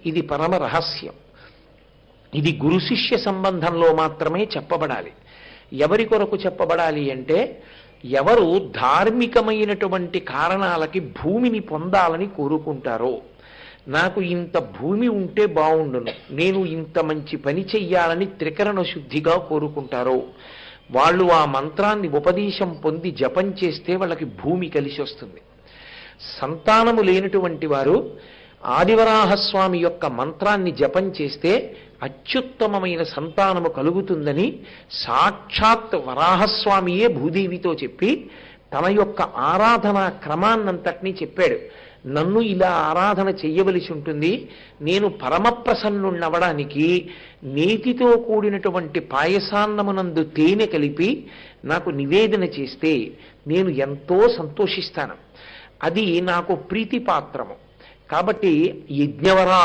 ఇది పరమ రహస్యం. ఇది గురు శిష్య సంబంధంలో మాత్రమే చెప్పబడాలి. ఎవరి కొరకు చెప్పబడాలి అంటే, ఎవరు ధార్మికమైనటువంటి కారణాలకి భూమిని పొందాలని కోరుకుంటారో, నాకు ఇంత భూమి ఉంటే బాగుండును, నేను ఇంత మంచి పని చెయ్యాలని త్రికరణ శుద్ధిగా కోరుకుంటారో, వాళ్ళు ఆ మంత్రాన్ని ఉపదేశం పొంది జపం చేస్తే వాళ్ళకి భూమి కలిసి వస్తుంది. సంతానము లేనటువంటి వారు ఆదివరాహస్వామి యొక్క మంత్రాన్ని జపం చేస్తే అత్యుత్తమమైన సంతానము కలుగుతుందని సాక్షాత్ వరాహస్వామియే భూదేవితో చెప్పి తన యొక్క ఆరాధనా క్రమాన్నంతటినీ చెప్పాడు. నన్ను ఇలా ఆరాధన చెయ్యవలసి ఉంటుంది, నేను పరమప్రసన్నుణ్ణవడానికి నేతితో కూడినటువంటి పాయసాన్నమునందు తేనె కలిపి నాకు నివేదన చేస్తే నేను ఎంతో సంతోషిస్తాను, అది నాకు ప్రీతిపాత్రము. కాబట్టి యజ్ఞవరా